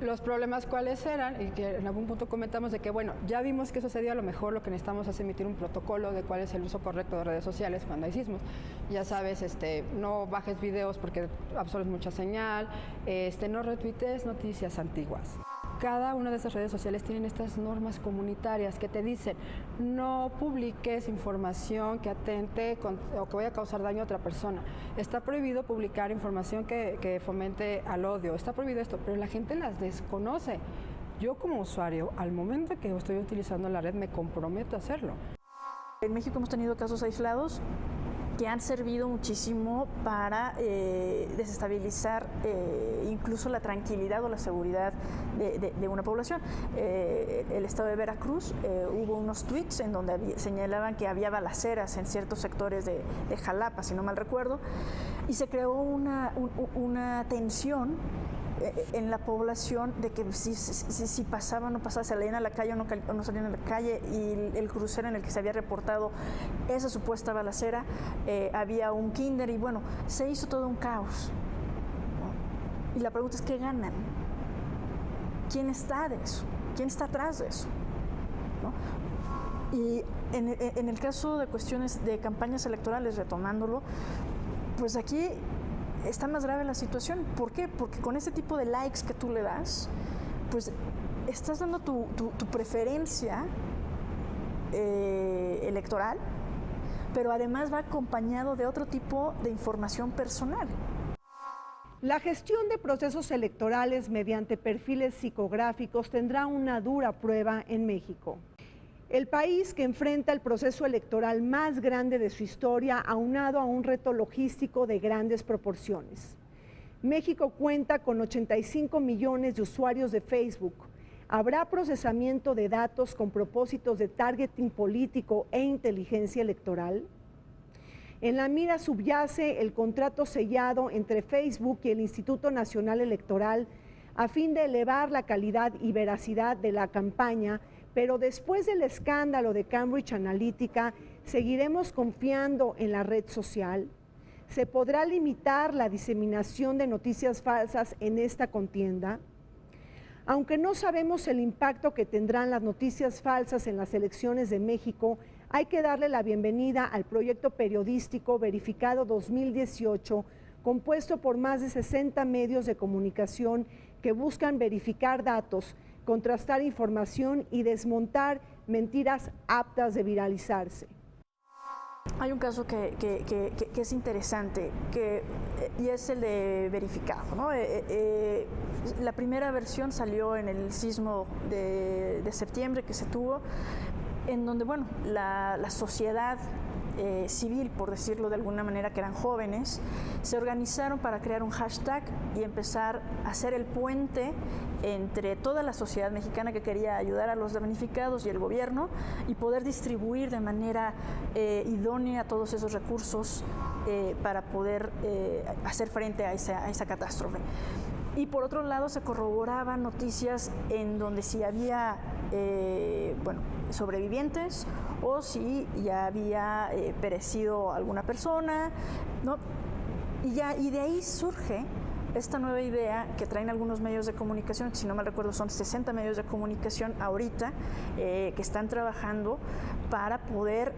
Los problemas cuáles eran, y que en algún punto comentamos de que, bueno, ya vimos que sucedió, a lo mejor lo que necesitamos es emitir un protocolo de cuál es el uso correcto de redes sociales cuando hay sismos. Ya sabes, no bajes videos porque absorbes mucha señal, no retuitees noticias antiguas. Cada una de esas redes sociales tienen estas normas comunitarias que te dicen no publiques información que atente o que vaya a causar daño a otra persona. Está prohibido publicar información que fomente al odio. Está prohibido esto, pero la gente las desconoce. Yo como usuario, al momento que estoy utilizando la red, me comprometo a hacerlo. En México hemos tenido casos aislados que han servido muchísimo para desestabilizar incluso la tranquilidad o la seguridad de una población. El estado de Veracruz, hubo unos tweets en donde señalaban que había balaceras en ciertos sectores de Jalapa, si no mal recuerdo, y se creó una tensión en la población de que si pasaba o no pasaba, salían a la calle o no salían a la calle, y el crucero en el que se había reportado esa supuesta balacera, había un kinder y bueno, se hizo todo un caos, ¿no? Y la pregunta es, ¿qué ganan? ¿Quién está de eso? ¿Quién está atrás de eso? ¿No? Y en el caso de cuestiones de campañas electorales, retomándolo, pues aquí está más grave la situación. ¿Por qué? Porque con ese tipo de likes que tú le das, pues estás dando tu preferencia electoral, pero además va acompañado de otro tipo de información personal. La gestión de procesos electorales mediante perfiles psicográficos tendrá una dura prueba en México. El país que enfrenta el proceso electoral más grande de su historia, aunado a un reto logístico de grandes proporciones. México cuenta con 85 millones de usuarios de Facebook. ¿Habrá procesamiento de datos con propósitos de targeting político e inteligencia electoral? En la mira subyace el contrato sellado entre Facebook y el Instituto Nacional Electoral a fin de elevar la calidad y veracidad de la campaña. Pero después del escándalo de Cambridge Analytica, ¿seguiremos confiando en la red social? ¿Se podrá limitar la diseminación de noticias falsas en esta contienda? Aunque no sabemos el impacto que tendrán las noticias falsas en las elecciones de México, hay que darle la bienvenida al proyecto periodístico Verificado 2018, compuesto por más de 60 medios de comunicación que buscan verificar datos, contrastar información y desmontar mentiras aptas de viralizarse. Hay un caso que es interesante, y es el de Verificado, ¿no? La primera versión salió en el sismo de septiembre que se tuvo, en donde, bueno, la sociedad civil, por decirlo de alguna manera, que eran jóvenes, se organizaron para crear un hashtag y empezar a hacer el puente entre toda la sociedad mexicana que quería ayudar a los damnificados y el gobierno, y poder distribuir de manera idónea todos esos recursos para poder hacer frente a esa catástrofe. Y por otro lado se corroboraban noticias en donde si había sobrevivientes o si ya había perecido alguna persona, ¿no? Y de ahí surge esta nueva idea que traen algunos medios de comunicación, que si no mal recuerdo son 60 medios de comunicación ahorita que están trabajando para poder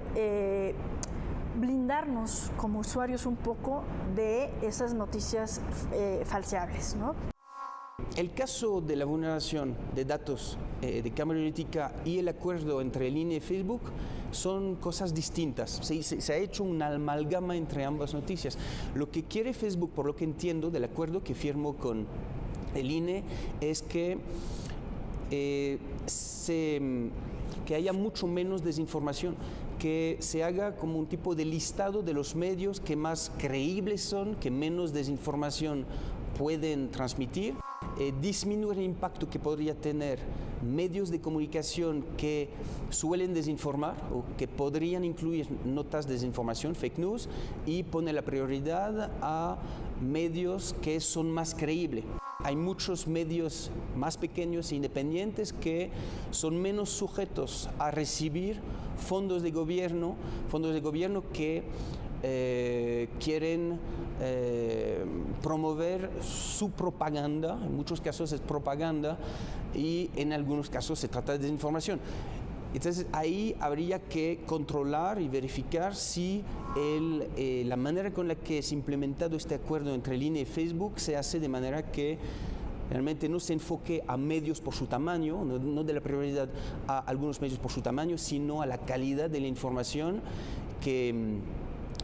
blindarnos como usuarios un poco de esas noticias falseables, ¿no? El caso de la vulneración de datos de Cambridge Analytica y el acuerdo entre el INE y Facebook son cosas distintas. Se ha hecho una amalgama entre ambas noticias. Lo que quiere Facebook, por lo que entiendo del acuerdo que firmó con el INE, es que haya mucho menos desinformación, que se haga como un tipo de listado de los medios que más creíbles son, que menos desinformación pueden transmitir, disminuir el impacto que podría tener medios de comunicación que suelen desinformar o que podrían incluir notas de desinformación, fake news, y poner la prioridad a medios que son más creíbles. Hay muchos medios más pequeños e independientes que son menos sujetos a recibir fondos de gobierno que quieren promover su propaganda. En muchos casos es propaganda y en algunos casos se trata de desinformación. Entonces ahí habría que controlar y verificar si la manera con la que es implementado este acuerdo entre el INE y Facebook se hace de manera que realmente no se enfoque a medios por su tamaño, no de la prioridad a algunos medios por su tamaño, sino a la calidad de la información que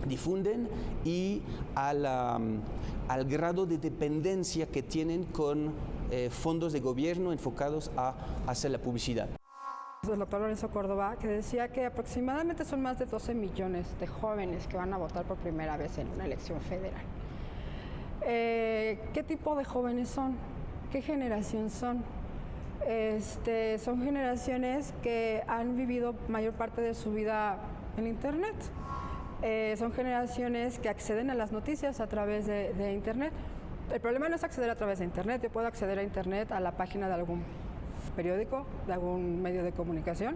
difunden y al grado de dependencia que tienen con fondos de gobierno enfocados a hacer la publicidad. El doctor Lorenzo Córdoba, que decía que aproximadamente son más de 12 millones de jóvenes que van a votar por primera vez en una elección federal. ¿Qué tipo de jóvenes son? ¿Qué generación son? Son generaciones que han vivido mayor parte de su vida en Internet. Son generaciones que acceden a las noticias a través de Internet. El problema no es acceder a través de Internet. Yo puedo acceder a Internet a la página de algún periódico, de algún medio de comunicación,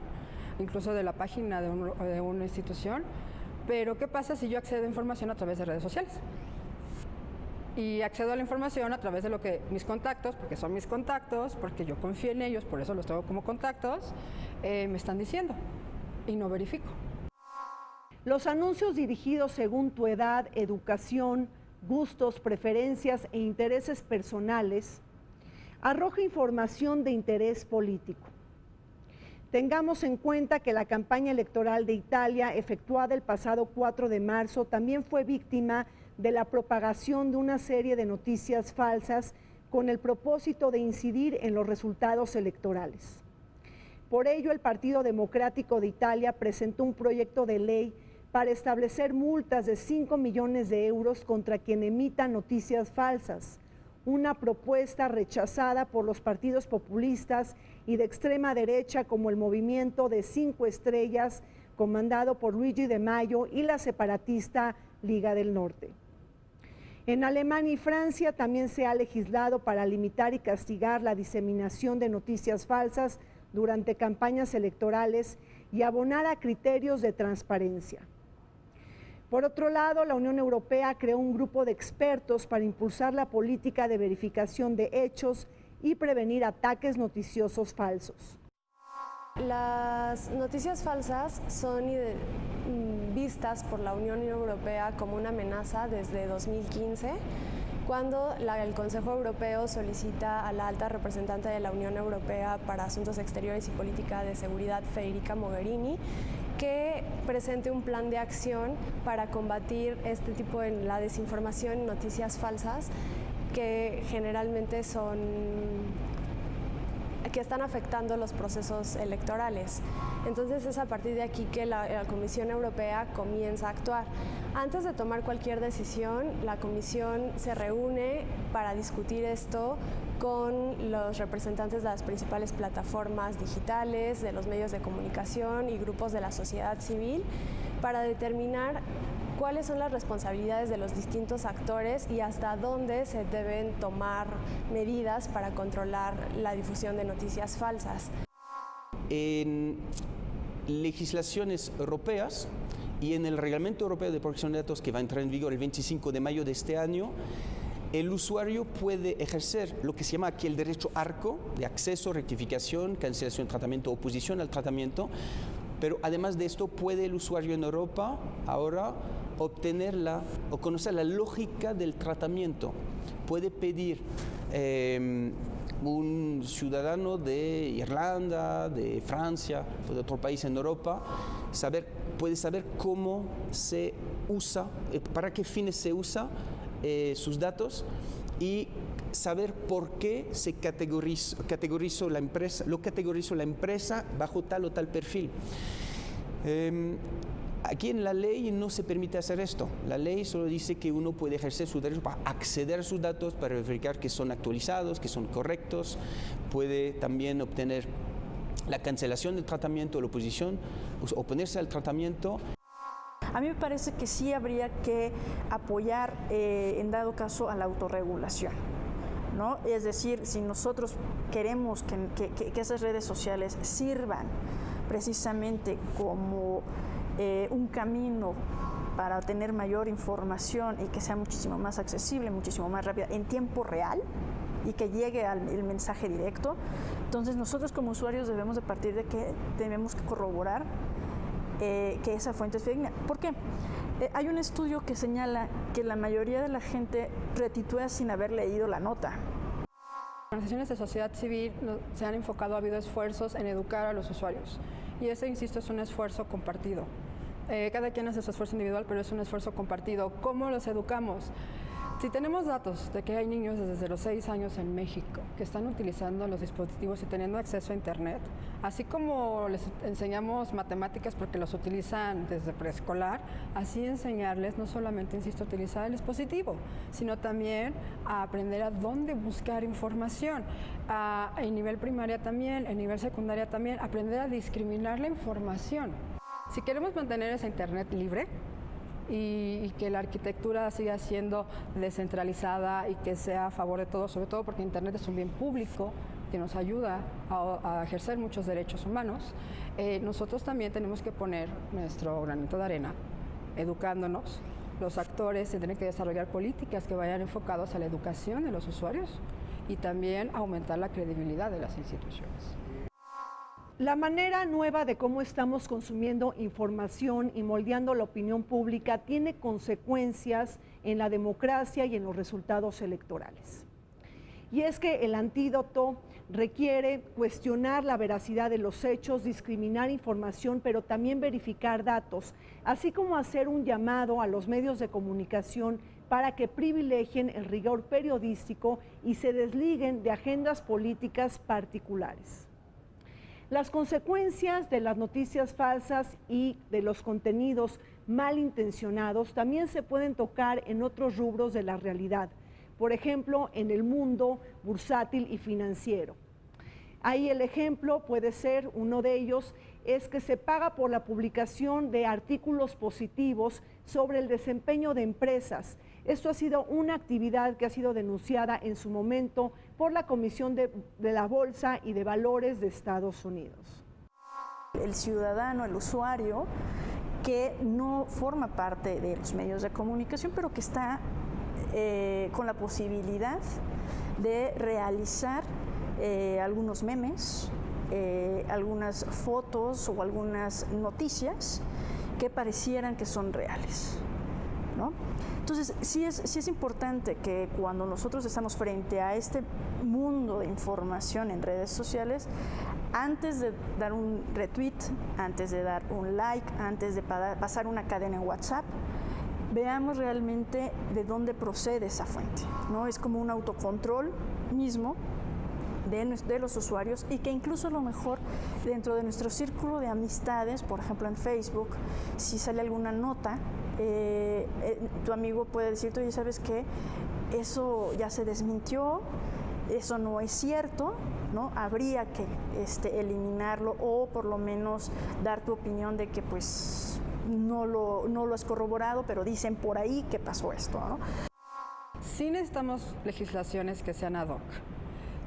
incluso de la página de una institución. Pero ¿qué pasa si yo accedo a información a través de redes sociales? Y accedo a la información a través de lo que mis contactos, porque son mis contactos, porque yo confío en ellos, por eso los tengo como contactos, me están diciendo y no verifico. Los anuncios dirigidos según tu edad, educación, gustos, preferencias e intereses personales arroja información de interés político. Tengamos en cuenta que la campaña electoral de Italia, efectuada el pasado 4 de marzo, también fue víctima de la propagación de una serie de noticias falsas con el propósito de incidir en los resultados electorales. Por ello, el Partido Democrático de Italia presentó un proyecto de ley para establecer multas de 5 millones de euros contra quien emita noticias falsas, una propuesta rechazada por los partidos populistas y de extrema derecha como el Movimiento de 5 Estrellas, comandado por Luigi De Maio, y la separatista Liga del Norte. En Alemania y Francia también se ha legislado para limitar y castigar la diseminación de noticias falsas durante campañas electorales y abonar a criterios de transparencia. Por otro lado, la Unión Europea creó un grupo de expertos para impulsar la política de verificación de hechos y prevenir ataques noticiosos falsos. Las noticias falsas son vistas por la Unión Europea como una amenaza desde 2015, cuando el Consejo Europeo solicita a la alta representante de la Unión Europea para Asuntos Exteriores y Política de Seguridad, Federica Mogherini, que presente un plan de acción para combatir este tipo de la desinformación y noticias falsas que generalmente están afectando los procesos electorales. Entonces es a partir de aquí que la Comisión Europea comienza a actuar. Antes de tomar cualquier decisión, la Comisión se reúne para discutir esto con los representantes de las principales plataformas digitales, de los medios de comunicación y grupos de la sociedad civil, para determinar cuáles son las responsabilidades de los distintos actores y hasta dónde se deben tomar medidas para controlar la difusión de noticias falsas. En legislaciones europeas y en el Reglamento Europeo de Protección de Datos, que va a entrar en vigor el 25 de mayo de este año, el usuario puede ejercer lo que se llama aquí el derecho ARCO, de acceso, rectificación, cancelación de tratamiento, oposición al tratamiento, Pero además de esto, puede el usuario en Europa ahora obtenerla o conocer la lógica del tratamiento. Puede pedir un ciudadano de Irlanda, de Francia o de otro país en Europa, puede saber cómo se usa, para qué fines se usa sus datos y saber por qué se categorizó la empresa bajo tal o tal perfil. Aquí en la ley no se permite hacer esto. La ley solo dice que uno puede ejercer su derecho para acceder a sus datos, para verificar que son actualizados, que son correctos. Puede también obtener la cancelación del tratamiento, la oposición, oponerse al tratamiento. A mí me parece que sí habría que apoyar, en dado caso, a la autorregulación, ¿no? Es decir, si nosotros queremos que esas redes sociales sirvan precisamente como un camino para tener mayor información y que sea muchísimo más accesible, muchísimo más rápida, en tiempo real y que llegue el mensaje directo, entonces nosotros como usuarios debemos de partir de que tenemos que corroborar que esa fuente es fidedigna. ¿Por qué? Hay un estudio que señala que la mayoría de la gente retitúa sin haber leído la nota. Organizaciones de sociedad civil se han enfocado, ha habido esfuerzos en educar a los usuarios y ese, insisto, es un esfuerzo compartido. Cada quien hace su esfuerzo individual, pero es un esfuerzo compartido. ¿Cómo los educamos? Si tenemos datos de que hay niños desde los 6 años en México que están utilizando los dispositivos y teniendo acceso a Internet, así como les enseñamos matemáticas porque los utilizan desde preescolar, así enseñarles no solamente, insisto, a utilizar el dispositivo, sino también a aprender a dónde buscar información. En nivel primaria también, en nivel secundaria también, aprender a discriminar la información. Si queremos mantener esa Internet libre, y que la arquitectura siga siendo descentralizada y que sea a favor de todos, sobre todo porque Internet es un bien público que nos ayuda a ejercer muchos derechos humanos, nosotros también tenemos que poner nuestro granito de arena, educándonos. Los actores tienen que desarrollar políticas que vayan enfocadas a la educación de los usuarios y también aumentar la credibilidad de las instituciones. La manera nueva de cómo estamos consumiendo información y moldeando la opinión pública tiene consecuencias en la democracia y en los resultados electorales. Y es que el antídoto requiere cuestionar la veracidad de los hechos, discriminar información, pero también verificar datos, así como hacer un llamado a los medios de comunicación para que privilegien el rigor periodístico y se desliguen de agendas políticas particulares. Las consecuencias de las noticias falsas y de los contenidos malintencionados también se pueden tocar en otros rubros de la realidad, por ejemplo, en el mundo bursátil y financiero. Ahí el ejemplo puede ser, uno de ellos, es que se paga por la publicación de artículos positivos sobre el desempeño de empresas. Esto ha sido una actividad que ha sido denunciada en su momento por la Comisión de la Bolsa y de Valores de Estados Unidos. El ciudadano, el usuario, que no forma parte de los medios de comunicación, pero que está con la posibilidad de realizar algunos memes, algunas fotos o algunas noticias que parecieran que son reales, ¿no? Entonces, sí es importante que cuando nosotros estamos frente a este mundo de información en redes sociales, antes de dar un retweet, antes de dar un like, antes de pasar una cadena en WhatsApp, veamos realmente de dónde procede esa fuente, ¿no? Es como un autocontrol mismo de los usuarios y que incluso a lo mejor dentro de nuestro círculo de amistades, por ejemplo en Facebook, si sale alguna nota, tu amigo puede decirte, oye, ¿sabes qué? Eso ya se desmintió, eso no es cierto, ¿no? Habría que eliminarlo o por lo menos dar tu opinión de que pues no lo has corroborado, pero dicen por ahí que pasó esto, ¿no? Sí necesitamos legislaciones que sean ad hoc.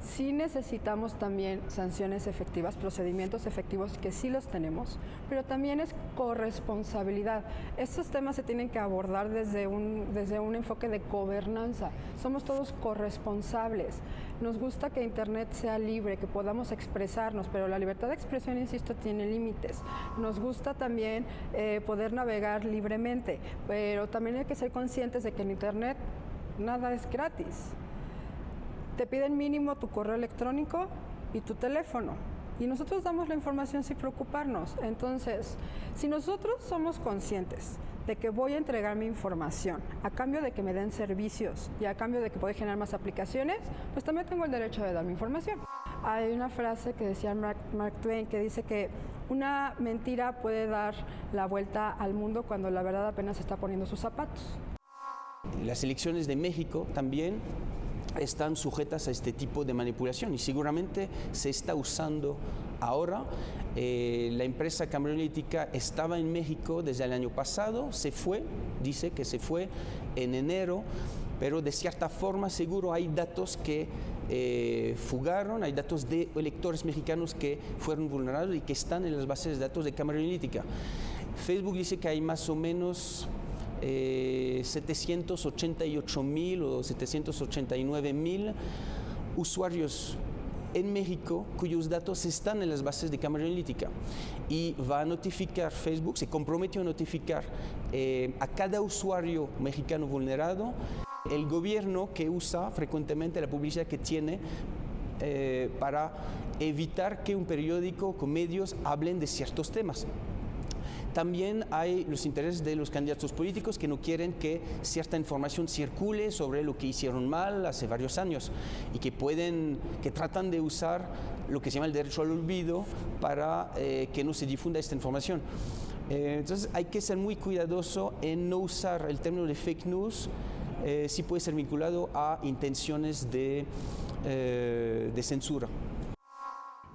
Sí necesitamos también sanciones efectivas, procedimientos efectivos que sí los tenemos, pero también es corresponsabilidad. Estos temas se tienen que abordar desde un enfoque de gobernanza. Somos todos corresponsables. Nos gusta que Internet sea libre, que podamos expresarnos, pero la libertad de expresión, insisto, tiene límites. Nos gusta también poder navegar libremente, pero también hay que ser conscientes de que en Internet nada es gratis. Te piden mínimo tu correo electrónico y tu teléfono. Y nosotros damos la información sin preocuparnos. Entonces, si nosotros somos conscientes de que voy a entregar mi información a cambio de que me den servicios y a cambio de que pueda generar más aplicaciones, pues también tengo el derecho de dar mi información. Hay una frase que decía Mark Twain que dice que una mentira puede dar la vuelta al mundo cuando la verdad apenas está poniendo sus zapatos. Las elecciones de México también están sujetas a este tipo de manipulación y seguramente se está usando ahora. La empresa Cambridge Analytica estaba en México desde el año pasado, se fue, dice que se fue en enero, pero de cierta forma seguro hay datos que fugaron, hay datos de electores mexicanos que fueron vulnerados y que están en las bases de datos de Cambridge Analytica. Facebook dice que hay más o menos 788,000 o 789,000 usuarios en México cuyos datos están en las bases de Cambridge Analytica y va a notificar, Facebook se comprometió a notificar a cada usuario mexicano vulnerado el gobierno que usa frecuentemente la publicidad que tiene para evitar que un periódico o medios hablen de ciertos temas. También hay los intereses de los candidatos políticos que no quieren que cierta información circule sobre lo que hicieron mal hace varios años y que tratan de usar lo que se llama el derecho al olvido para que no se difunda esta información. Entonces hay que ser muy cuidadoso en no usar el término de fake news, sí puede ser vinculado a intenciones de censura.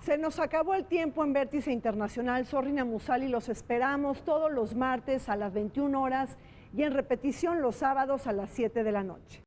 Se nos acabó el tiempo en Vértice Internacional. Zorrina Musali, los esperamos todos los martes a las 21 horas y en repetición los sábados a las 7 de la noche.